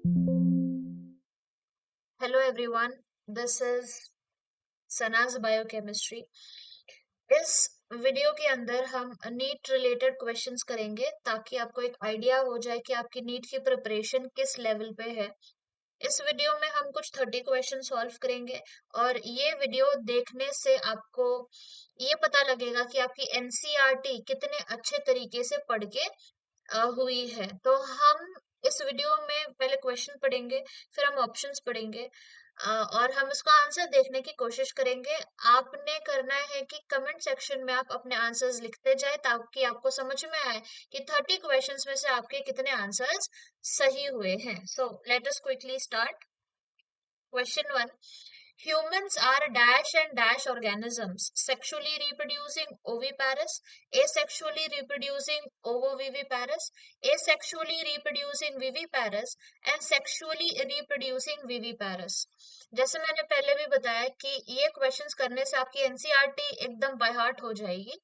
Hello everyone, this is Sana's Biochemistry. इस video के अंदर हम नीट रिलेटेड क्वेश्चंस करेंगे ताकि आपको एक आइडिया हो जाए कि आपकी नीट की प्रिपरेशन किस लेवल पे है। इस वीडियो में हम कुछ 30 क्वेश्चन सॉल्व करेंगे और ये वीडियो देखने से आपको ये पता लगेगा कि आपकी एनसीईआरटी कितने अच्छे तरीके से पढ़ के हुई है। तो हम इस वीडियो में पहले क्वेश्चन पढ़ेंगे, फिर हम ऑप्शंस पढ़ेंगे और हम इसका आंसर देखने की कोशिश करेंगे। आपने करना है कि कमेंट सेक्शन में आप अपने आंसर्स लिखते जाए ताकि आपको समझ में आए कि 30 क्वेश्चंस में से आपके कितने आंसर्स सही हुए हैं। सो let us quickly start. Question 1, humans are dash and dash organisms, sexually reproducing oviparous, asexually reproducing ovoviviparous, asexually reproducing viviparous and sexually reproducing viviparous। जैसे मैंने पहले भी बताया कि ये क्वेश्चंस करने से आपकी एनसीईआरटी एकदम बाय हार्ट हो जाएगी।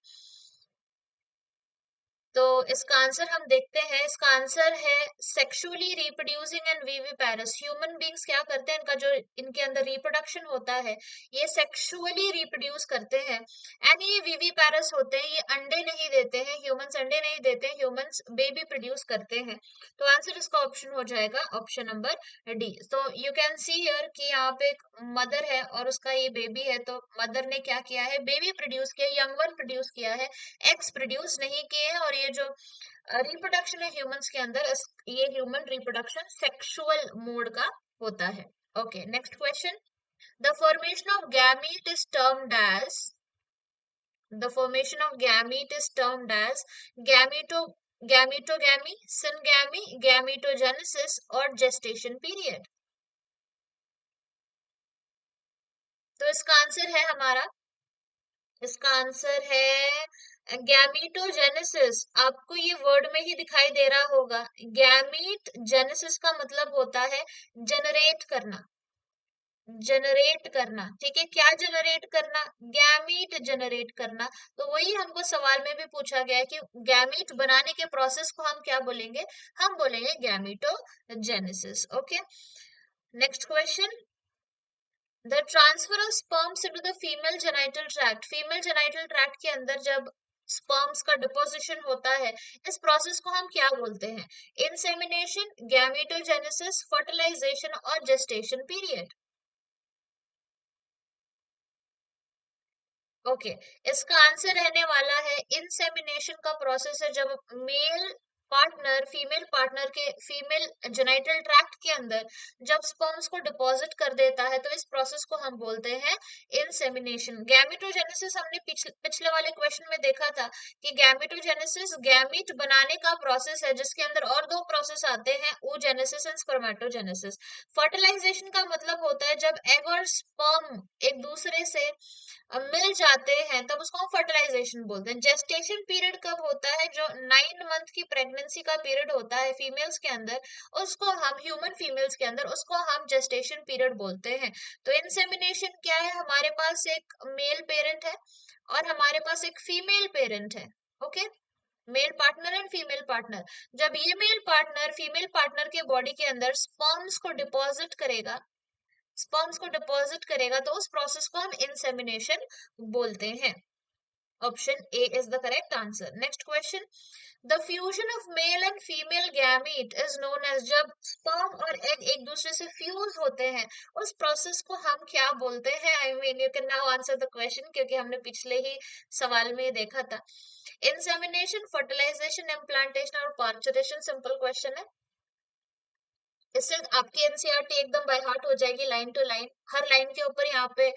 तो इसका आंसर हम देखते हैं। इसका आंसर है sexually reproducing and viviparous. Human beings क्या करते हैं, इनका जो इनके अंदर रिप्रोडक्शन होता है ये सेक्सुअली रिप्रोड्यूस करते हैं एंड ये विविपैरस होते हैं, ये अंडे नहीं देते हैं। ह्यूमंस अंडे नहीं देते हैं, ह्यूमंस बेबी प्रोड्यूस करते हैं। तो आंसर इसका ऑप्शन हो जाएगा ऑप्शन नंबर डी। तो यू कैन सी हियर कि यहाँ पे एक मदर है और उसका ये बेबी है। तो मदर ने क्या किया है, बेबी प्रोड्यूस किया, यंग वन प्रोड्यूस किया है, एग्स प्रोड्यूस नहीं किए हैं। और ये जो रिप्रोडक्शन है ह्यूमंस के अंदर, ये ह्यूमन रिप्रोडक्शन सेक्सुअल मोड का होता है। Okay, next question. The formation of gamete is termed as the formation of gamete is termed as gametogamy, syngamy, gametogenesis और gestation period। तो इसका आंसर है हमारा, इसका आंसर है गैमीटोजेनेसिस। आपको ये वर्ड में ही दिखाई दे रहा होगा। गैमीट जेनेसिस का मतलब होता है जनरेट करना, जनरेट करना। ठीक है, क्या जनरेट करना, गैमीट जनरेट करना। तो वही हमको सवाल में भी पूछा गया है कि गैमीट बनाने के प्रोसेस को हम क्या बोलेंगे, हम बोलेंगे gametogenesis. Okay, next question. The transfer of sperms into the female genital tract. Female genital tract के अंदर जब स्पर्म्स का डिपोजिशन होता है, इस प्रोसेस को हम क्या बोलते हैं, इंसेमिनेशन, गैमीटोजेनेसिस, फर्टिलाइजेशन और जेस्टेशन पीरियड। ओके, इसका आंसर रहने वाला है इंसेमिनेशन का प्रोसेस है जब मेल पार्टनर फीमेल पार्टनर के फीमेल जेनाइटल ट्रैक्ट के अंदर जब स्पर्म्स को डिपॉजिट कर देता है, तो इस प्रोसेस को हम बोलते हैं इंसेमिनेशन। गैमेटोजेनेसिस हमने पिछले वाले क्वेश्चन में देखा था कि गैमेटोजेनेसिस गैमीट बनाने का प्रोसेस है जिसके अंदर और दो प्रोसेस आते हैं, oogenesis एंड स्पर्मेटोजेनेसिस। फर्टिलाइजेशन का मतलब होता है जब एग और स्पर्म एक दूसरे से मिल जाते हैं, तब उसको हम फर्टिलाइजेशन बोलते हैं। जेस्टेशन पीरियड कब होता है, जो 9 मंथ की प्रेगनेंसी का पीरियड होता है फीमेल्स के अंदर, उसको हम ह्यूमन फीमेल्स के अंदर उसको हम जेस्टेशन पीरियड बोलते हैं। तो इंसेमिनेशन क्या है, हमारे पास एक मेल पेरेंट है और हमारे पास एक फीमेल पेरेंट है। Okay, male partner and female partner. जब ये मेल पार्टनर फीमेल पार्टनर के बॉडी के अंदर स्पर्म्स को डिपॉजिट करेगा, स्पर्म्स को डिपॉजिट करेगा, तो उस प्रोसेस को हम इंसेमिनेशन बोलते हैं। Option A is the correct answer. Next question. The fusion of male and female gamete is known as. जब स्पर्म और एग एक दूसरे से फ्यूज होते हैं, उस प्रोसेस को हम क्या बोलते हैं। I mean you can now answer the question, क्योंकि हमने पिछले ही सवाल में देखा था। इंसेमिनेशन, फर्टिलाइजेशन, इम्प्लांटेशन और पार्चुरेशन। सिंपल क्वेश्चन है, इससे आपकी एनसीईआरटी एकदम बाय हार्ट हो जाएगी, लाइन टू लाइन। हर लाइन के ऊपर यहाँ पे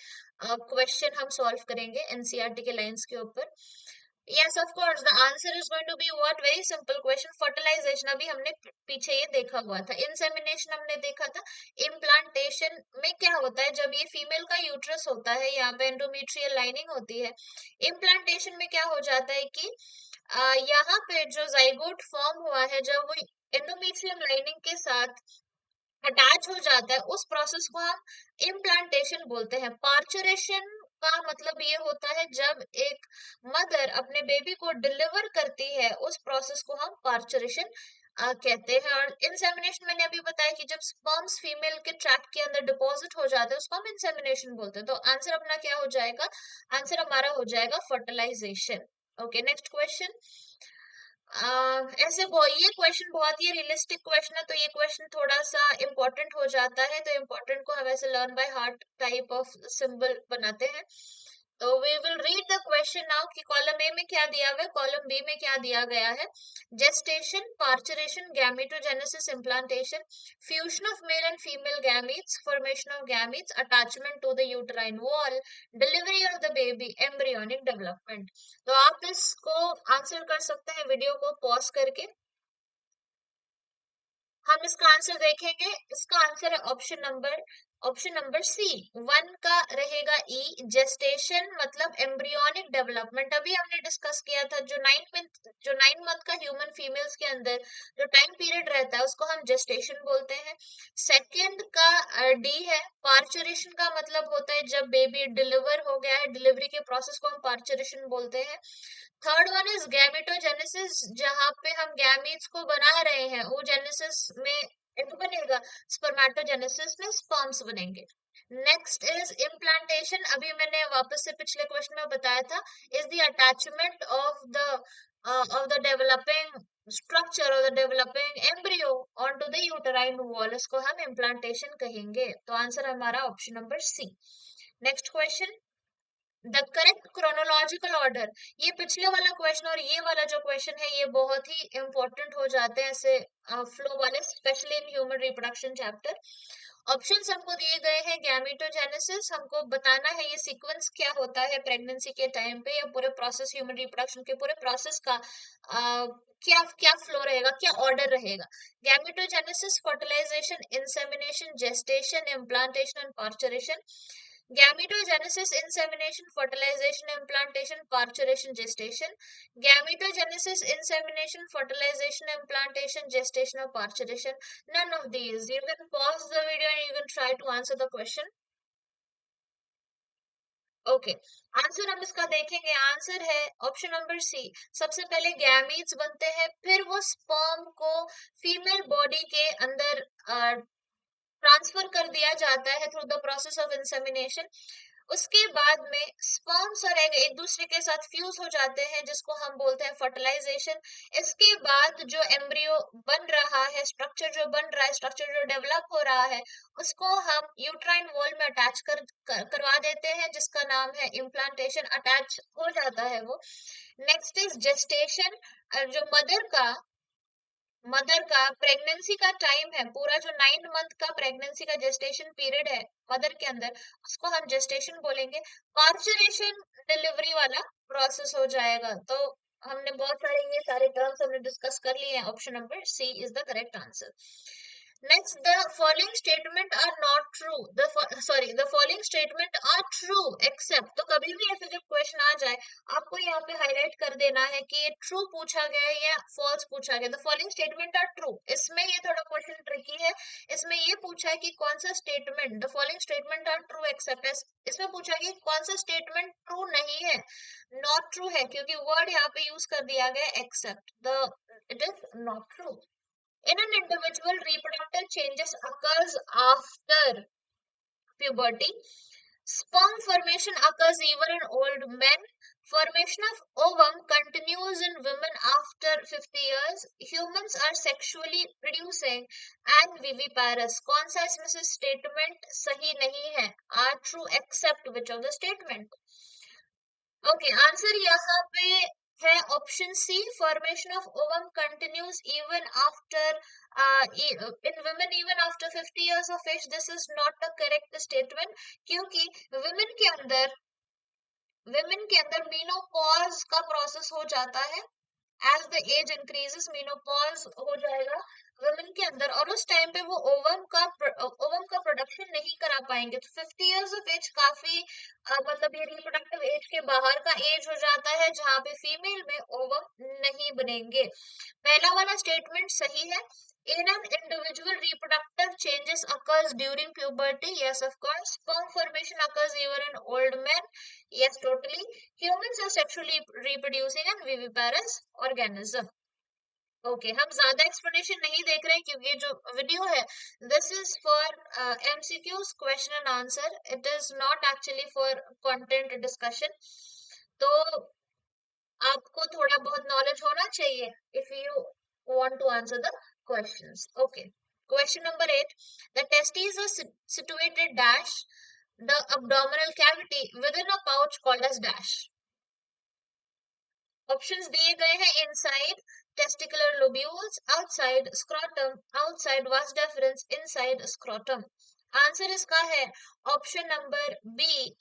क्वेश्चन हम सॉल्व करेंगे एनसीईआरटी के लाइंस के ऊपर। Yes of course the answer is going to be what, very simple question, fertilization. अभी हमने पीछे ये देखा हुआ था, इंसेमिनेशन हमने देखा था। इम्प्लांटेशन में क्या होता है, जब ये फीमेल का यूट्रस होता है, यहाँ पे एंडोमेट्रियल लाइनिंग होती है। इम्प्लांटेशन में क्या हो जाता है कि यहाँ पे जो जाइगोट फॉर्म हुआ है, जब वो एंडोमेट्रियम लाइनिंग के साथ अटैच हो जाता है, उस प्रोसेस को हम इम्प्लांटेशन बोलते हैं। पार्चुरेशन का मतलब ये होता है जब एक मदर अपने बेबी को डिलीवर करती है, उस प्रोसेस को हम पार्चुरेशन कहते हैं। और इंसेमिनेशन मैंने अभी बताया कि जब स्पर्म्स फीमेल के ट्रैक्ट के अंदर डिपॉजिट हो जाते हैं उसको हम इंसेमिनेशन बोलते हैं। तो आंसर अपना क्या हो जाएगा? आंसर हमारा हो जाएगा फर्टिलाइजेशन। Okay, next question. ये क्वेश्चन बहुत ही रियलिस्टिक क्वेश्चन है, तो ये क्वेश्चन थोड़ा सा इम्पोर्टेंट हो जाता है। तो इम्पोर्टेंट को हम ऐसे learn by heart type of symbol बनाते हैं। तो we will read the question now कि कॉलम ए में क्या दिया हुआ है, कॉलम बी में क्या दिया गया है। gestation, parturition, gametogenesis, implantation, fusion of male and female gametes, formation of gametes, attachment to the uterine wall, delivery of the baby, embryonic development। तो आप इसको आंसर कर सकते हैं वीडियो को पॉज करके। हम इसका आंसर देखेंगे। इसका आंसर है ऑप्शन नंबर सी। वन का रहेगा ई, जेस्टेशन मतलब एम्ब्रियोनिक डेवलपमेंट। अभी हमने डिस्कस किया था जो 9 मंथ का ह्यूमन फीमेल्स के अंदर जो टाइम पीरियड रहता है उसको हम जेस्टेशन बोलते हैं। सेकंड का डी है, पार्चुरेशन का मतलब होता है जब बेबी डिलीवर हो गया है, डिलीवरी के प्रोसेस को हम पार्चुरेशन बोलते हैं। थर्ड वन इज गैमेटोजेनेसिस, जहां पे हम गैमीट्स को बना रहे हैं, वो जेनेसिस में एग बनेगा, स्पर्मेटोजेनेसिस में स्पर्म्स बनेंगे। नेक्स्ट इज इम्प्लांटेशन, अभी मैंने वापस से पिछले क्वेश्चन में बताया था, is the attachment of the developing structure और the developing embryo on to the uterine wall, इसको हम इम्प्लांटेशन कहेंगे। तो आंसर हमारा option number C. Next question, the correct chronological order. ये पिछले वाला क्वेश्चन और ये वाला जो क्वेश्चन है ये बहुत ही इंपॉर्टेंट हो जाते हैं ऐसे फ्लो वाले, specially in human reproduction chapter. Options हमको दिए गए हैं, गैमेटोजेनेसिस, हमको बताना है ये सीक्वेंस क्या होता है प्रेगनेंसी के टाइम पे, या पूरे प्रोसेस ह्यूमन रिप्रोडक्शन के पूरे प्रोसेस का क्या क्या फ्लो रहेगा, क्या ऑर्डर रहेगा। Gametogenesis, fertilization, insemination, gestation, implantation and parturition. Gametogenesis, insemination, fertilization, implantation, parturition, gestation. Gametogenesis, insemination, fertilization, implantation, gestation, or parturition. None of these. You can pause the video and you can try to answer the question. Okay, answer हम इसका देखेंगे। Answer है option number सी। सबसे पहले gametes बनते हैं, फिर वो स्पर्म को फीमेल बॉडी के अंदर ट्रांसफर कर दिया जाता है through the process of insemination. उसके बाद में स्पर्म्स और एग एक दूसरे के साथ फ्यूज हो जाते हैं जिसको हम बोलते हैं फर्टिलाइजेशन। इसके बाद जो एम्ब्रियो बन रहा है, स्ट्रक्चर जो बन रहा है, स्ट्रक्चर जो डेवलप हो रहा है, उसको हम यूट्राइन वॉल में अटैच करवा देते हैं जिसका नाम है इम्प्लांटेशन। अटैच हो जाता है वो। नेक्स्ट इज जेस्टेशन, जो मदर का प्रेगनेंसी का टाइम है, पूरा जो 9 मंथ का प्रेगनेंसी का जेस्टेशन पीरियड है मदर के अंदर, उसको हम जेस्टेशन बोलेंगे। पार्चुरेशन डिलीवरी वाला प्रोसेस हो जाएगा। तो हमने बहुत सारे ये सारे टर्म्स हमने डिस्कस कर लिए हैं। Option number C is the correct answer. Next, the following statement are not true. The following statement are true except, तो कभी भी ऐसे जब क्वेश्चन आ जाए आपको यहाँ पे हाईलाइट कर देना है कि ये ट्रू पूछा गया है या फॉल्स पूछा गया। The following statement are true, इसमें ये थोड़ा क्वेश्चन ट्रिकी है। इसमें ये पूछा है कि कौन सा statement, the following statement are true except, इसमें पूछा है कि कौन सा स्टेटमेंट ट्रू नहीं है, नॉट ट्रू है, क्योंकि वर्ड यहाँ पे यूज कर दिया गया except. The it is not true. In an individual, reproductive changes occurs after puberty. Sperm formation occurs even in old men. Formation of ovum continues in women after 50 years. Humans are sexually producing and viviparous. कौन सा इसमें से statement सही नहीं है? Are true except which of the statement? ओके, answer यहाँ पे है option C. Formation of ovum continues even after in women even after 50 years of age. This is not the correct statement, क्योंकि विमेन के अंदर मीनोपॉज का process हो जाता है। As the age increases menopause हो जाएगा वुमेन के अंदर, और उस टाइम पे वो ओवम का प्रोडक्शन नहीं करा पाएंगे। तो 50 इयर्स ऑफ एज काफी मतलब ये रिप्रोडक्टिव एज के बाहर का एज हो जाता है जहां पे फीमेल में ओवम नहीं बनेंगे। पहला वाला स्टेटमेंट सही है। In an individual, reproductive changes occurs during puberty. Yes, of course. Sperm formation occurs even in old men. Yes, totally. Humans are sexually reproducing and viviparous organism. Okay, हम ज्यादा explanation नहीं देख रहे हैं क्योंकि जो वीडियो है this is for MCQs, question and answer, it is not actually for content discussion. तो आपको थोड़ा बहुत नॉलेज होना चाहिए if you want to answer the questions. Okay, question number 8, the testes are situated dash the abdominal cavity within a pouch called as dash। Options दिए गए हैं, inside testicular lobules, outside scrotum, outside vas deferens, inside scrotum. Answer इसका है option number B,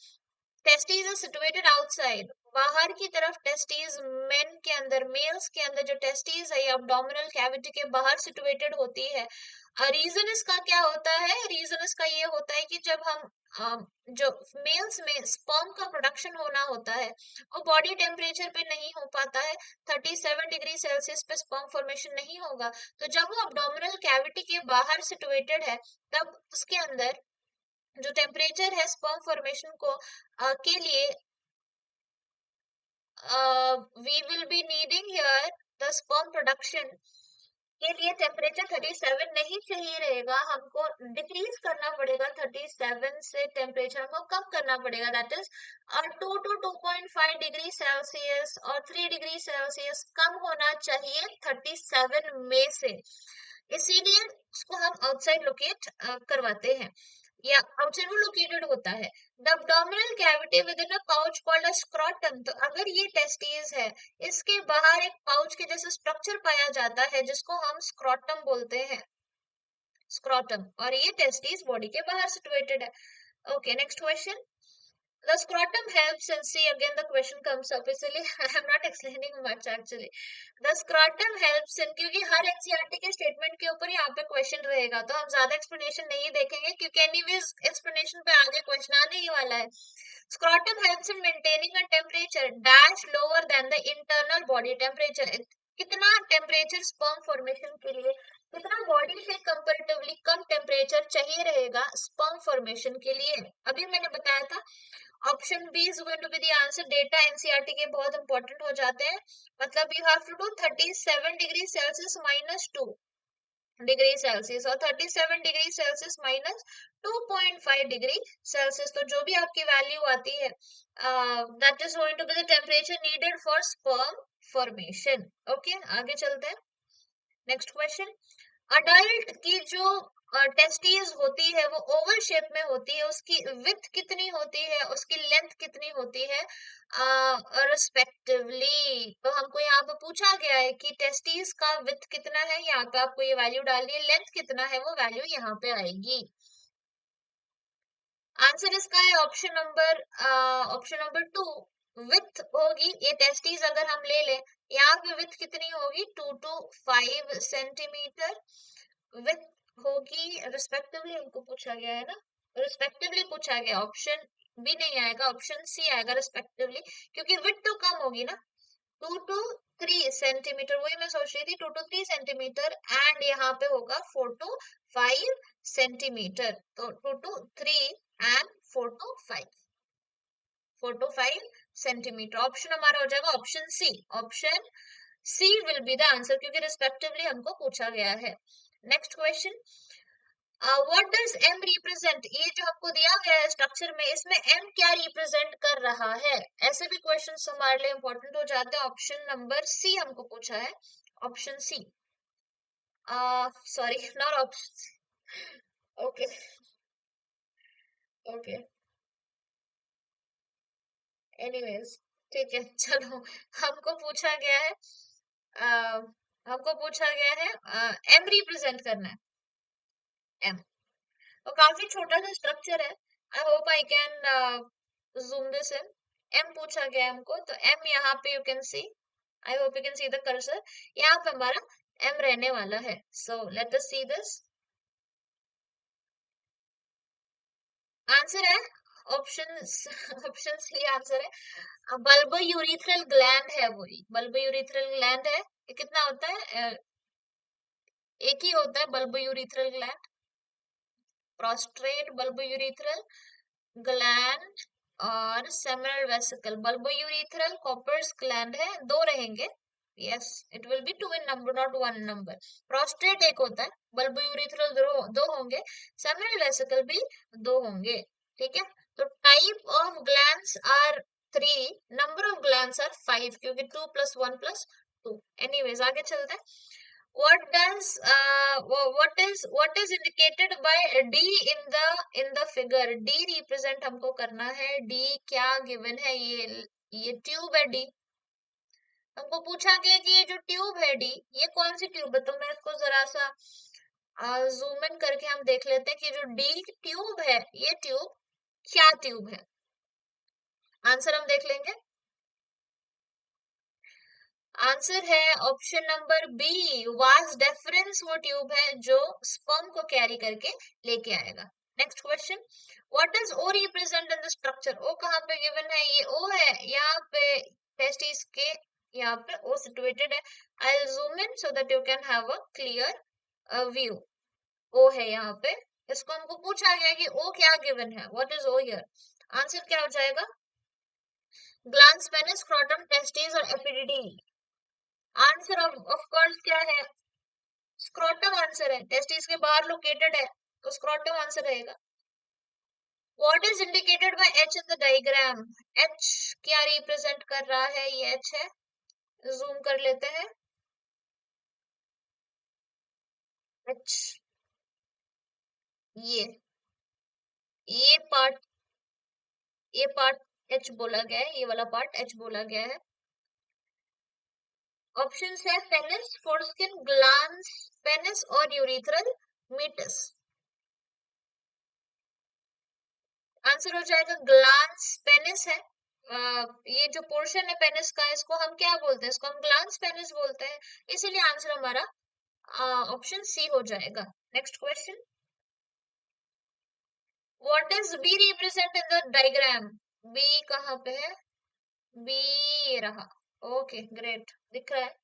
testes are situated outside, बाहर की तरफ testes, main के अंदर, मेल्स के अंदर जो टेस्टीज है ये अब्डोमिनल कैविटी के बाहर सिचुएटेड होती है। रीजन इसका क्या होता है, रीजन इसका ये होता है कि जब हम जो मेल्स में स्पर्म का प्रोडक्शन होना होता है वो बॉडी टेम्परेचर पे नहीं हो पाता है, 37 डिग्री सेल्सियस पे स्पर्म फॉर्मेशन नहीं होगा। तो जब वो अब्डोमिनल कैविटी के बाहर सिचुएटेड है तब उसके अंदर जो टेम्परेचर है स्पर्म फॉर्मेशन को के लिए we will be needing here the sperm production के लिए टेम्परेचर 37 नहीं चाहिए रहेगा, हमको डिक्रीज करना पड़ेगा, 37 से टेम्परेचर हमको कम करना पड़ेगा, that is 2 to 2.5 degree Celsius और 3 डिग्री सेल्सियस कम होना चाहिए 37 में से। इसीलिए उसको हम आउटसाइड लोकेट करवाते हैं या आउटसाइड वो लोकेटेड होता है। The abdominal cavity within a pouch called a scrotum, तो अगर ये टेस्टिस है इसके बाहर एक पाउच के जैसे स्ट्रक्चर पाया जाता है जिसको हम स्क्रोटम बोलते हैं, स्क्रोटम, और ये टेस्टिस बॉडी के बाहर सिचुएटेड है। Okay, next question, the scrotum helps, and see again the question comes up, इसलिए I am not explaining much actually। the scrotum helps in, क्योंकि हर एनसीईआरटी के स्टेटमेंट के ऊपर यहाँ पे क्वेश्चन रहेगा तो हम ज्यादा एक्सप्लेनेशन नहीं देखेंगे क्योंकि एनीवेज एक्सप्लेनेशन पे आगे क्वेश्चन आने ही वाला है। scrotum helps in maintaining a temperature dash lower than the internal body temperature, कितना टेम्परेचर स्पर्म फॉर्मेशन के लिए, कितना बॉडी से कंपैरेटिवली कम टेम्परेचर चाहिए रहेगा स्पर्म फॉर्मेशन के लिए। अभी मैंने बताया था option B is going to be the answer. Data NCERT के बहुत इंपॉर्टेंट हो जाते हैं, मतलब you have to do 37 degree Celsius minus 2 degree Celsius और 37 degree Celsius minus 2.5 degree Celsius, तो जो भी आपकी वैल्यू आती है that is going to be the temperature needed for sperm formation. Okay, आगे चलते हैं, नेक्स्ट क्वेश्चन, अडल्ट की जो टेस्टीज होती है वो ओवल शेप में होती है, उसकी विड्थ कितनी होती है, उसकी लेंथ कितनी होती है रिस्पेक्टिवली। तो हमको यहाँ पे पूछा गया है कि टेस्टीज का विड्थ कितना है, यहाँ पे आपको ये वैल्यू डालनी है, लेंथ कितना है वो वैल्यू यहाँ पे आएगी। आंसर इसका है ऑप्शन नंबर 2, विथ होगी, ये टेस्टीज अगर हम ले लें यहाँ पे विथ कितनी होगी 2 to 5 सेंटीमीटर विथ होगी, रिस्पेक्टिवली हमको पूछा गया है ना, रिस्पेक्टिवली पूछा गया, ऑप्शन बी नहीं आएगा, ऑप्शन सी आएगा रिस्पेक्टिवली, क्योंकि विथ तो कम होगी ना, 2 to 3 सेंटीमीटर, वही मैं सोच रही थी 2 to 3 सेंटीमीटर, एंड यहाँ पे होगा 4 to 5 सेंटीमीटर, तो 2 to 3 and 4 to 5 centimetre. Option हमारा हो जाएगा option C, option C will be the answer क्योंकि रिस्पेक्टिवली हमको पूछा गया है। Next question, what does M represent, ये जो हमको दिया गया है स्ट्रक्चर में इसमें एम क्या रिप्रेजेंट कर रहा है, ऐसे भी क्वेश्चन हमारे लिए इंपॉर्टेंट हो जाते हैं। ऑप्शन नंबर सी हमको पूछा है, option C, sorry not option, okay okay, anyways ठीक है चलो, हमको पूछा गया है हमको पूछा गया है एम रिप्रेजेंट करना है, एम, और काफी छोटा सा स्ट्रक्चर है, I hope I can zoom this in. M पूछा गया है हमको, तो एम यहाँ पे you can see, I hope you can see the cursor, यहाँ पे हमारा एम रहने वाला है। So let us see this, answer है ऑप्शन ऑप्शन सी आंसर है, बल्बो यूरिथ्रल ग्लैंड है, वही बल्बो यूरिथ्रल ग्लैंड है। ये कितना होता है एक ही होता है bulbourethral gland, prostate bulbourethral gland और seminal vesicle, bulbourethral Cowper's gland है, दो रहेंगे, yes, it will be two in number, not one number. Prostate एक होता है, बल्बोयूरेथ्रल दो होंगे, सेमिनल वेसिकल भी दो होंगे। ठीक है, तो type of glands are 3, number of glands are 5, क्योंकि 2 + 1 + 2। एनीवेज आगे चलते हैं। What is indicated by D in the figure? D represent हमको करना है, D क्या गिवन है, ये ट्यूब है D। हमको पूछा गया कि ये जो ट्यूब है D, ये कौन सी ट्यूब है। तो मैं इसको जरा सा जूम इन करके हम देख लेते हैं कि जो D ट्यूब है, ये ट्यूब क्या ट्यूब है। आंसर हम देख लेंगे। आंसर है option number B, vas deferens वो ट्यूब है जो स्पर्म को कैरी करके लेके आएगा। Next question, what does O represent in the structure. O कहाँ पे गिवन है, ये ओ है यहाँ पे टेस्टिस के यहाँ पे ओ सिचुएटेड है। I will zoom in so that you can have a clear view. O है यहाँ पे, इसको हमको पूछा गया कि ओ क्या गिवन है, what is O here. Answer क्या हो जाएगा, ग्लैंड्स, पेनिस, स्क्रोटम, टेस्टिस और एपिडिडी। आंसर ऑफ कोर्स क्या है, स्क्रोटम आंसर है, टेस्टिस के बाहर लोकेटेड है, तो स्क्रोटम आंसर रहेगा। What is indicated by H in the diagram. H क्या रिप्रेजेंट कर रहा है, ये एच है, जूम कर लेते हैं। एच, ये ये पार्ट, ये पार्ट एच बोला गया है, ये वाला पार्ट एच बोला गया है। ऑप्शन है पेनिस, फोरस्किन, ग्लांस, पेनिस और यूरिथ्रल मीटस। आंसर हो जाएगा ग्लांस पेनिस है। ये जो पोर्शन है पेनिस का, इसको हम क्या बोलते हैं, इसको हम ग्लांस पेनिस बोलते हैं, इसीलिए आंसर हमारा ऑप्शन सी हो जाएगा। Next question, what is B represent in the diagram. B कहाँ पे है, बी ये रहा। ओके ग्रेट, दिख रहा है,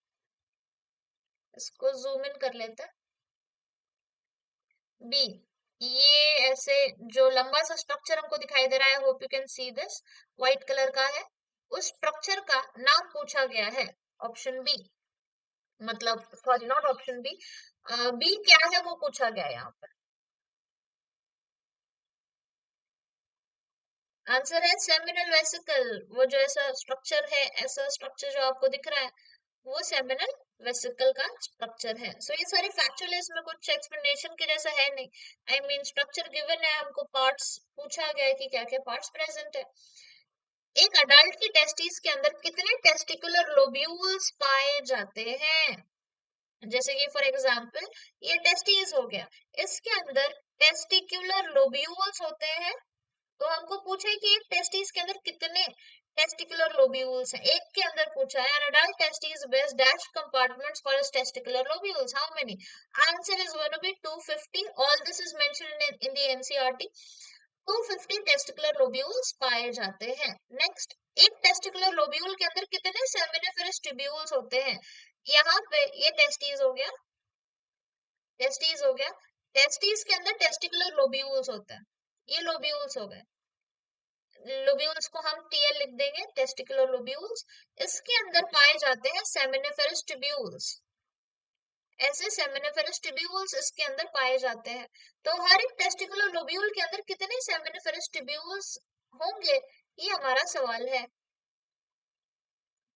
इसको जूम इन कर लेते हैं। बी, ये ऐसे जो लंबा सा स्ट्रक्चर हमको दिखाई दे रहा है, hope you can see this, white colour का है, उस स्ट्रक्चर का नाम पूछा गया है। ऑप्शन बी, मतलब sorry not option B, B क्या है वो पूछा गया है यहाँ पर। आंसर है सेमिनल वेसिकल। वो जो ऐसा स्ट्रक्चर है, ऐसा स्ट्रक्चर जो आपको दिख रहा है, वो सेमिनल वेसिकल का स्ट्रक्चर है। सो ये सारी फैक्चुअल है, इसमें कुछ एक्सप्लेनेशन के जैसा है नहीं। आई मीन स्ट्रक्चर गिवन है, हमको पार्ट्स पूछा गया है कि क्या क्या पार्ट्स प्रेजेंट है। एक अडल्ट की टेस्टिस के अंदर कितने टेस्टिकुलर लोब्यूल्स पाए जाते हैं। जैसे कि फॉर एग्जांपल ये टेस्टिस हो गया, इसके अंदर टेस्टिकुलर लोब्यूल्स होते हैं। तो हमको पूछा है कि एक टेस्टिस के अंदर कितने टेस्टिकुलर लोब्यूल्स हैं। एक के अंदर पूछा है, an adult testis bears dash compartments called as testicular lobules. How many? Answer is going to be 250. All this is mentioned in the NCERT. 250 testicular lobules पाए जाते हैं। नेक्स्ट, एक टेस्टिकुलर लोब्यूल के अंदर कितने सेमिनिफेरस ट्यूब्यूल्स होते हैं। यहाँ पे ये टेस्टिस हो गया, टेस्टिस हो गया, टेस्टिस के अंदर टेस्टिकुलर लोब्यूल्स होते हैं, ये लोब्यूल्स हो गए। लोब्यूल्स को हम टीएल लिख देंगे, टेस्टिकुलर लोब्यूल्स। इसके अंदर पाए जाते हैं सेमिनिफेरस ट्यूब्यूल्स, ऐसे सेमिनिफेरस ट्यूब्यूल्स इसके अंदर पाए जाते हैं। तो हर एक टेस्टिकुलर लोब्यूल के अंदर कितने सेमिनिफेरस ट्यूब्यूल्स होंगे, ये हमारा सवाल है।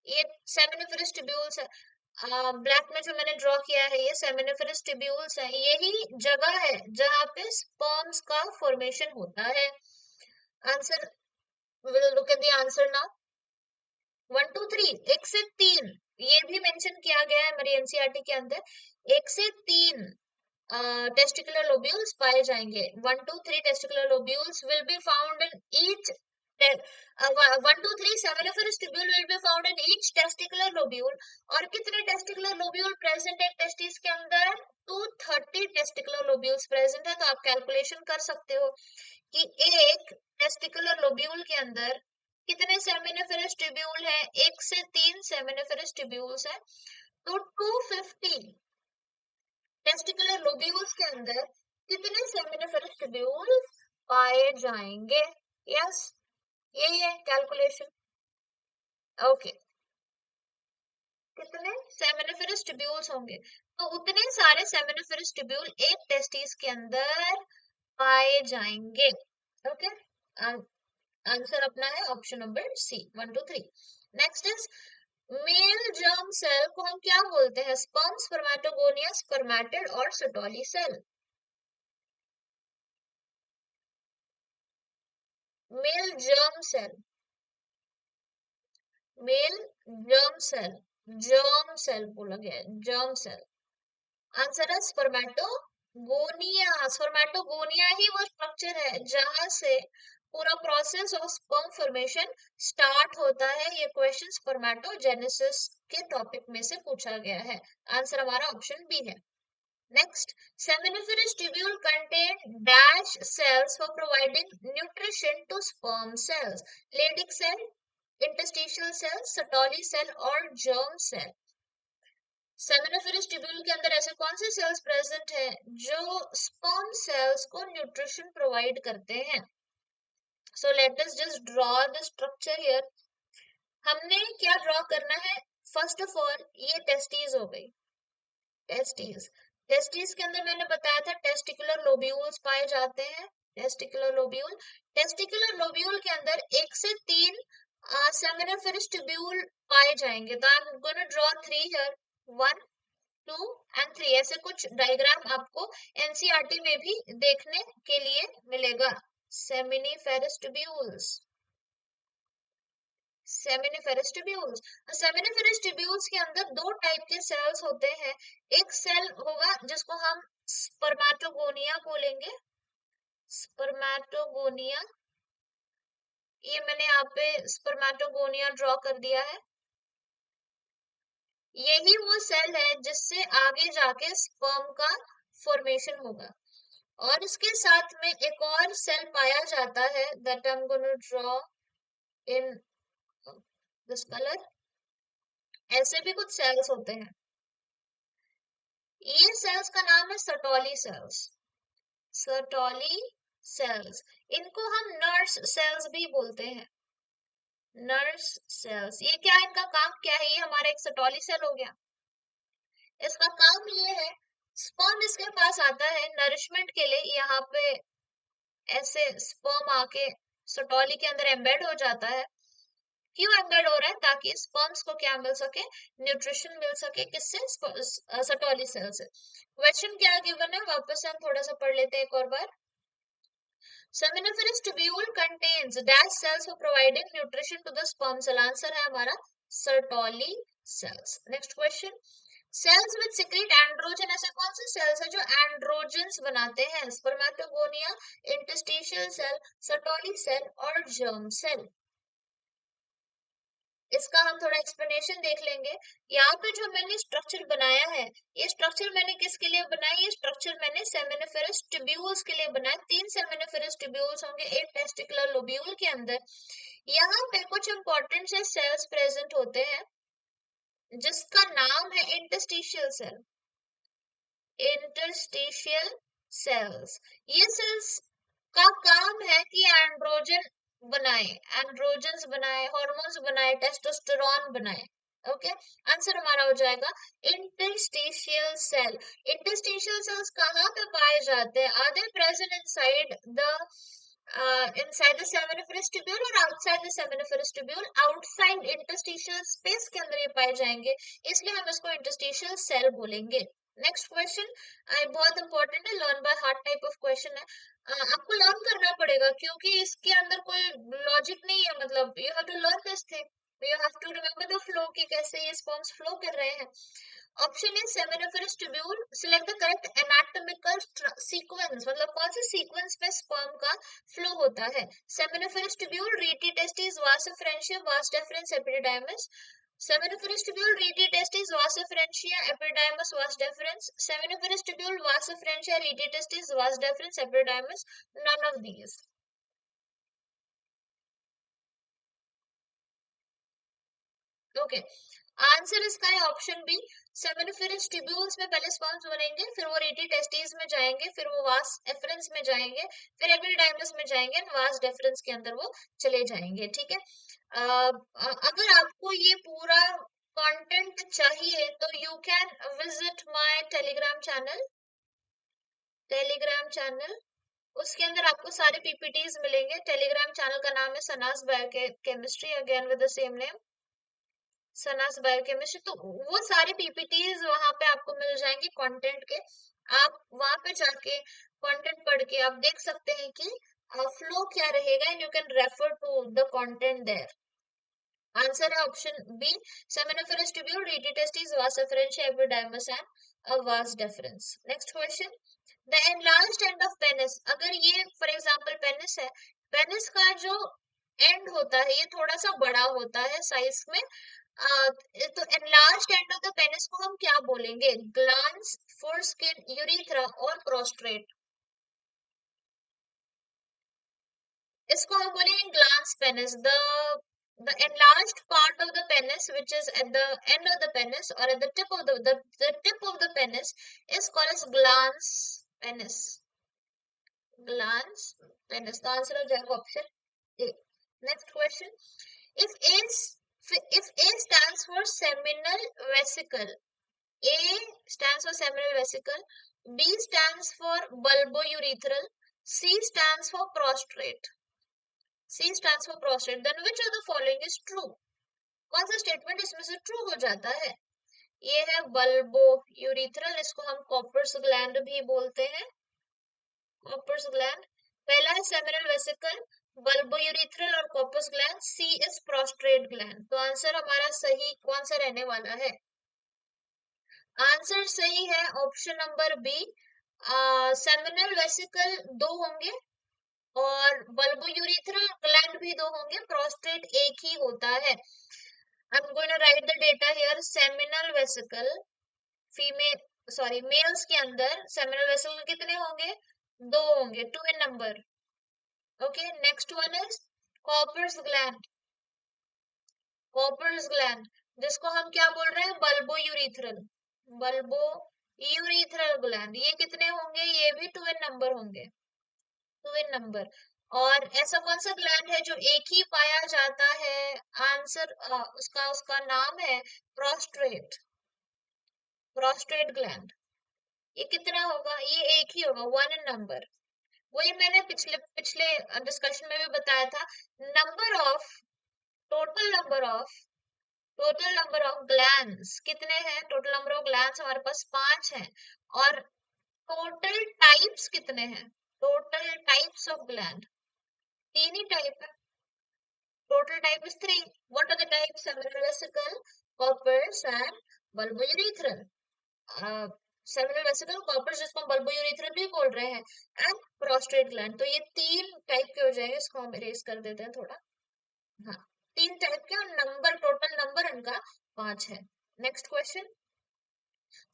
ये सेमिनिफेरस ट्यूब्यूल्स है, ब्लैक में जो मैंने ड्रॉ किया है, ये सेमिनिफेरस ट्यूब्यूल्स है। यही जगह है जहां पे स्पर्म्स का फॉर्मेशन होता है। Answer, will look at the answer now. 1 2 3, एक से तीन, ये भी मेंशन किया गया है हमारी एनसीईआरटी के अंदर। एक से तीन testicular lobules पाए जाएंगे। 1 2 3 testicular lobules will be found in each 1 2 3 seminiferous tubule will be found in each testicular lobule। और कितने testicular lobule present है टेस्टिस के अंदर, 230 testicular lobules present है। तो आप कैलकुलेशन कर सकते हो कि एक टेस्टिकुलर लोब्यूल के अंदर कितने सेमिनिफेरस ट्यूब्यूल है, एक से तीन सेमिनिफेरस ट्यूब्यूल्स है। तो 250 टेस्टिकुलर लोब्यूल्स के अंदर कितने सेमिनिफेरस ट्यूब्यूल्स पाए जाएंगे। यस, यही है कैलकुलेशन। ओके, कितने सेमिनिफेरस ट्यूब्यूल्स होंगे? तो उतने सारे सेमिनिफेरस ट्यूब्यूल एक टेस्टिस के अंदर पाए जाएंगे। ओके, आंसर अपना है option number C, 1 2 3। Next is male germ cell को हम क्या बोलते हैं? स्पर्म, स्पर्मेटोगोनिया, स्पर्मेटिड और Sertoli cell. Male germ cell, male germ cell, germ cell बोला गया है, जर्म सेल। आंसर है स्पर्मेटोगोनिया। स्पर्मेटोगोनिया ही वो स्ट्रक्चर है जहां से पूरा process of sperm formation start होता है। ये क्वेश्चन स्पर्मेटोजेनेसिस के टॉपिक में से पूछा गया है। आंसर हमारा ऑप्शन बी है। Next, seminiferous tubule contain dash cells for providing nutrition to sperm cells. Leydig cell, interstitial cell, Sertoli cell और germ cell। सेमिनिफेरस ट्यूब्यूल के अंदर ऐसे कौन से सेल्स प्रेजेंट हैं जो स्पर्म सेल्स को न्यूट्रिशन प्रोवाइड करते हैं? सो let us just draw the structure here. हमने क्या ड्रॉ करना है? फर्स्ट ऑफ ऑल ये टेस्टीज हो गई, टेस्टीज। टेस्टीज के अंदर मैंने बताया था टेस्टिकुलर लोब्यूल्स पाए जाते हैं। टेस्टिकुलर लोब्यूल, टेस्टिकुलर लोब्यूल के अंदर 1 से 3 सेमिनिफेरस ट्यूब्यूल पाए जाएंगे। तो I am gonna draw 3 here, 1 2 and 3। ऐसे कुछ डायग्राम आपको एनसीईआरटी में भी देखने के लिए मिलेगा। Seminiferous tubules, seminiferous tubules. Seminiferous tubules के अंदर दो टाइप के सेल्स होते हैं। एक सेल होगा जिसको हम स्पर्मेटोगोनिया बोलेंगे, स्पर्मेटोगोनिया। ये मैंने यहाँ पे स्पर्मेटोगोनिया ड्रॉ कर दिया है। यही वो सेल है जिससे आगे जाके स्पर्म का फॉर्मेशन होगा। और इसके साथ में एक और सेल पाया जाता है that I am gonna draw in this colour. ऐसे भी कुछ सेल्स होते हैं। ये सेल्स का नाम है सटोली सेल्स, सटोली सेल्स। इनको हम नर्स सेल्स भी बोलते हैं, नर्स सेल्स। ये क्या, इनका काम क्या है? ये हमारा एक सटोली सेल हो गया। इसका काम ये है, स्पर्म इसके पास आता है नरिशमेंट के लिए। यहाँ पे ऐसे स्पर्म आके सटोली के अंदर एम्बेड हो जाता है। क्यों एम्बेड हो रहा है? ताकि स्पर्म्स को क्या मिल सके? न्यूट्रिशन मिल सके। किससे? सटोली सेल से। क्वेश्चन क्या गिवन है वापस से हम थोड़ा सा पढ़ लेते हैं एक और बार। Seminiferous tubule contains dash cells for providing nutrition to the sperm cell. Answer है हमारा Sertoli cells. Next question. Cells which secrete androgen, ऐसे कौन से cells है जो androgens बनाते हैं? Spermatogonia, interstitial cell, Sertoli cell और germ cell। इसका हम थोड़ा एक्सप्लेनेशन देख लेंगे। यहाँ पे जो मैंने स्ट्रक्चर बनाया है, ये स्ट्रक्चर मैंने किसके लिए बनाया? ये स्ट्रक्चर मैंने सेमिनिफेरस ट्यूब्यूल्स के लिए बनाया। 3 सेमिनिफेरस ट्यूब्यूल्स होंगे एक टेस्टिकुलर लोब्यूल के अंदर। यहाँ पे कुछ इंपॉर्टेंट से सेल्स प्रेजेंट होते हैं जिसका नाम है इंटरस्टिशियल सेल, इंटरस्टिशियल सेल्स। ये सेल्स का काम है कि एंड्रोजन बनाए, एंड्रोजन्स बनाए, हार्मोन्स बनाए, टेस्टोस्टेरोन बनाए। ओके, आंसर हमारा हो जाएगा इंटरस्टिशियल सेल। इंटरस्टिशियल सेल्स कहाँ पे पाए जाते हैं? Are they present inside the inside the seminiferous tubule और outside the seminiferous tubule? outside interstitial space के अंदर ये पाए जाएंगे, इसलिए हम इसको interstitial cell बोलेंगे। नेक्स्ट क्वेश्चन बहुत इंपॉर्टेंट है, learn by heart type of question है। आपको लर्न करना पड़ेगा क्योंकि इसके अंदर कोई लॉजिक नहीं है। मतलब you have to learn this thing, you have to remember the flow कि कैसे ये स्पर्म्स फ्लो कर रहे हैं। Option A seminiferous tubule. Select the correct anatomical sequence, मतलब कौन से सीक्वेंस में स्पर्म का फ्लो होता है? सेमिनिफेरस ट्यूब्यूल, रीटी टेस्टिस, वास differentia, vas deferens, epididymis. Seminiferous tubule, rete testis, vas efferentia, epididymis, vas deferens. Seminiferous tubule, vas efferentia, rete testis, vas deferens, epididymis. None of these. Okay. Answer इसका है option B. Seminiferous tubules में पहले sperms बनेंगे, फिर वो रेटी testis में जाएंगे, फिर वो वास एफरेंस में जाएंगे, फिर एपिडिडाइमस में जाएंगे, वास डेफरेंस के अंदर वो चले जाएंगे। ठीक है। अगर आपको ये पूरा कंटेंट चाहिए तो you can visit my Telegram channel. उसके अंदर आपको सारे पीपीटीज मिलेंगे। टेलीग्राम चैनल का नाम है सनास biochemistry, again with the same name, सनास बायोकेमिस्ट्री। तो वो सारे पीपीटीज वहां पे आपको मिल जाएंगे कंटेंट के। आप वहां पे जाके कंटेंट पढ़ के आप देख सकते हैं कि फ्लो क्या रहेगा, and you can refer to the content there. Answer है option B, seminiferous tubule, rete testes, vas afferentia, epididymis and a vas deferens। Next question, the enlarged end of penis, अगर ये फॉर एग्जांपल पेनिस है, penis का जो and होता है ये थोड़ा सा बड़ा होता है साइज में, तो enlarged end of the penis को हम क्या बोलेंगे? ग्लांस, फोरस्किन, यूरिथ्रा और प्रोस्ट्रेट। इसको हम बोलेंगे glans penis. The enlarged part of the penis, which is at the end of the penis or at the tip of the tip of the penis, is called as glans penis। Glans penis। The answer of that option A। Next question, if A if A stands for seminal vesicle, A stands for seminal vesicle, B stands for bulbourethral, C stands for prostrate, C stands for prostate, then which of the following is true? कौन सा statement इसमें से true हो जाता है? ये है bulbo urethral, इसको हम कॉपर्स ग्लैंड भी बोलते हैं, कॉपर्स ग्लैंड। पहला है सेमिनल वेसिकल, बल्बो यूरिथ्रल और Cowper's gland. C is prostate gland. तो आंसर हमारा सही कौन सा रहने वाला है? आंसर सही है option number B, seminal vesicle दो होंगे और बल्बोयूरिथ्रल ग्लैंड भी दो होंगे, प्रोस्टेट एक ही होता है। I'm going to write the data here। seminal vesicle, female sorry males के अंदर seminal vesicle कितने होंगे? दो होंगे, two in number. Okay, next one is Cowper's gland, Cowper's gland जिसको हम क्या बोल रहे हैं? Bulbourethral, bulbourethral gland. ये कितने होंगे? ये भी टू इन नंबर होंगे, टू इन नंबर। और ऐसा कौन सा ग्लैंड है जो एक ही पाया जाता है? आंसर उसका उसका नाम है प्रोस्ट्रेट, प्रोस्ट्रेट ग्लैंड। ये कितना होगा? ये एक ही होगा, वन इन नंबर। वही मैंने पिछले पिछले डिस्कशन में भी बताया था। Number of total number of total number of glands कितने हैं? टोटल नंबर ऑफ ग्लैंड्स हमारे पास 5 हैं। और टोटल टाइप्स कितने हैं? टोटल टाइप्स ऑफ ग्लैंड तीन ही टाइप है। Total type is three. What are the types? Seminal vesicle, corpus and bulbourethral। Seminal vesicle, corpus जिसको हम बल्बोयूरेथ्रल भी बोल रहे हैं, एंड प्रोस्टेट ग्लैंड। तो ये तीन टाइप के हो जाएंगे। इसको हम इरेज कर देते हैं थोड़ा। हाँ, तीन टाइप के, और नंबर टोटल नंबर इनका 5 है। Next question,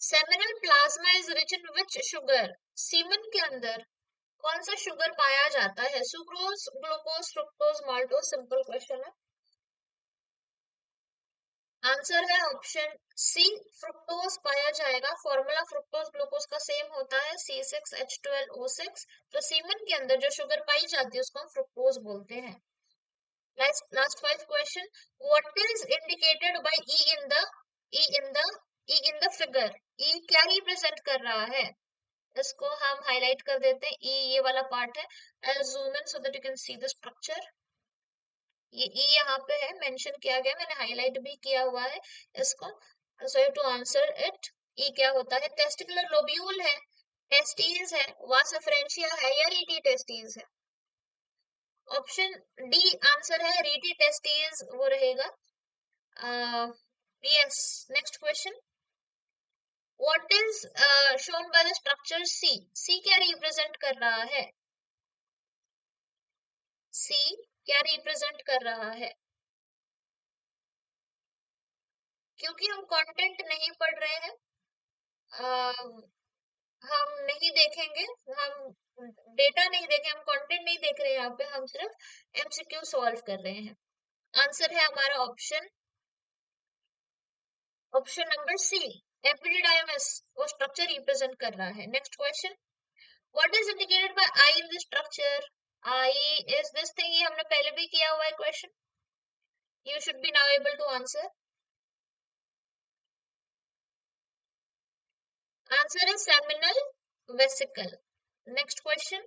seminal plasma is rich in which sugar? Semen के अंदर कौन सा शुगर पाया जाता है? Sucrose, glucose, fructose, maltose. Simple question है। आंसर है ऑप्शन सी, फ्रुक्टोज पाया जाएगा। फॉर्मूला फ्रुक्टोज ग्लूकोज का सेम होता है, C6H12O6। तो सीमन के अंदर जो शुगर पाई जाती है उसको हम फ्रुक्टोज बोलते हैं। Last 5 question, what is indicated by E in the E in the figure? E क्या रिप्रेजेंट कर रहा है? इसको हम हाईलाइट कर देते हैं। ई ये वाला पार्ट है। आई zoom in so that you can see the structure. ये ई यहाँ पे है, मेंशन किया गया, मैंने हाईलाइट भी किया हुआ है इसको। So you to answer it. E क्या होता है? टेस्टिकुलर लोब्यूल है, टेस्टिस है, वास एफरेंशिया है, या रीटी टेस्टिस है? ऑप्शन डी आंसर है, रीटी टेस्टिस वो रहेगा। Yes. Next question, what is shown by the structure C? C क्या रिप्रेजेंट कर रहा है? सी क्या रिप्रेजेंट कर रहा है? क्योंकि हम कंटेंट नहीं पढ़ रहे हैं, हम नहीं देखेंगे, हम डेटा नहीं देखें, हम कंटेंट नहीं देख रहे हैं यहाँ पे, हम सिर्फ एमसीक्यू सॉल्व कर रहे हैं। आंसर है हमारा option option number C, epididymis वो स्ट्रक्चर रिप्रेजेंट कर रहा है। Next question, what is indicated by I in this structure? I is this thing, ये हमने पहले भी किया हुआ है question. You should be now able to answer. Answer है seminal vesicle. Next question,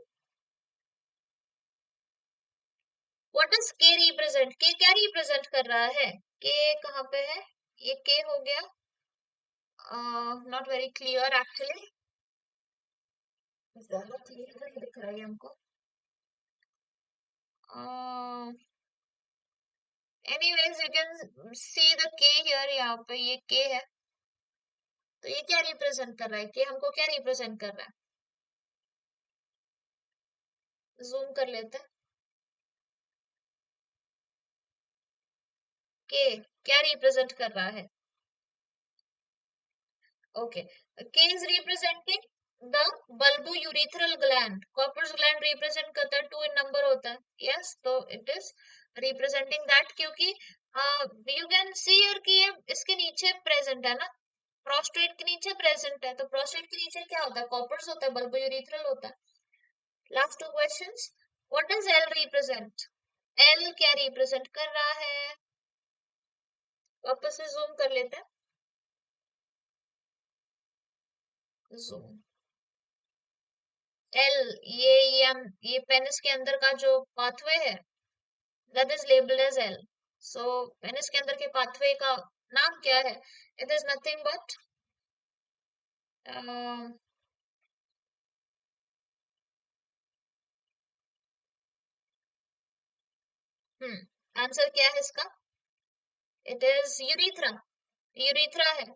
what does K represent? K क्या represent कर रहा है? के कहाँ पे है? ये के हो गया, नॉट वेरी क्लियर एक्चुअली, ज्यादा क्लियर नहीं दिख रहा है हमको। Anyways you can see the के हियर, यहाँ पे ये के है, तो ये क्या रिप्रेजेंट कर रहा है? के हमको क्या रिप्रेजेंट कर रहा है? जूम कर लेते हैं। के क्या रिप्रेजेंट कर रहा है? ओके, के is representing the bulbourethral gland. Corpus gland represent करता है, 2 इन नंबर होता है, यस, तो इट इज रिप्रेजेंटिंग दैट, क्योंकि यू कैन सी और कि ये इसके नीचे प्रेजेंट है ना, प्रोस्टेट के नीचे प्रेजेंट है, तो प्रोस्टेट के नीचे क्या होता है? कॉर्पस होता है, बल्बोयूरेथ्रल होता है। Last 2 questions, what does L represent? L क्या रिप्रेजेंट कर रहा है? वापस से जूम कर लेते हैं, जूम। एल, ये पेनिस के अंदर का जो पाथवे है, that is labelled as L. So penis के अंदर के पाथवे का नाम क्या है? It is nothing but answer क्या है इसका? It is urethra. यूरिथ्रा है,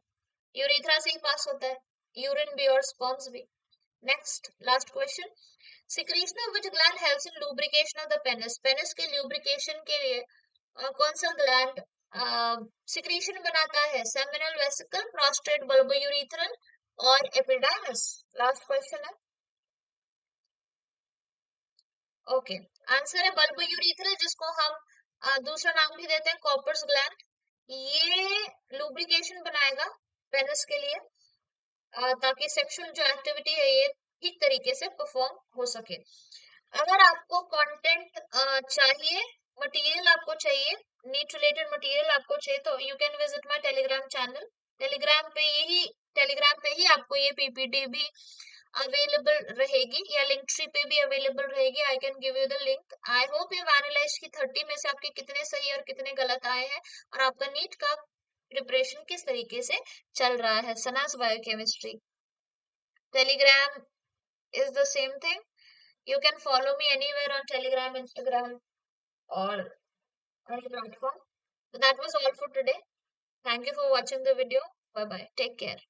यूरिथ्रा से ही पास होता है यूरिन भी और स्पर्म्स भी। Next last question, secretion of which gland helps in lubrication of the penis? Penis के लुब्रिकेशन के लिए कौन सा ग्लैंड सिक्रीशन बनाता है? सेमिनल वेसिकल, प्रोस्टेट, बल्बोयूरेथ्रल और एपिडाइमिस? लास्ट क्वेश्चन है। ओके, आंसर है बल्बोयूरेथ्रल, जिसको हम दूसरा नाम भी देते हैं कॉपर्स ग्लैंड। ये लुब्रिकेशन बनाएगा पेनिस के लिए, ताकि सेक्सुअल जो एक्टिविटी है ये ठीक तरीके से परफॉर्म हो सके। अगर आपको कंटेंट चाहिए, मटेरियल आपको चाहिए, नीट रिलेटेड मटेरियल आपको चाहिए, तो you can visit my Telegram channel. Telegram पे ही आपको ये पीपीटी भी अवेलेबल रहेगी, या लिंक ट्री पे भी अवेलेबल रहेगी। I can give you the link. I hope you analyse की 30 में से आपके कितने सही और कितने गलत आए हैं, और आपका नीट का प्रिपरेशन किस तरीके से चल रहा है। सनास biochemistry Telegram is the same thing. You can follow me anywhere on Telegram, Instagram, or any platform. So that was all for today. Thank you for watching the video. Bye bye. Take care.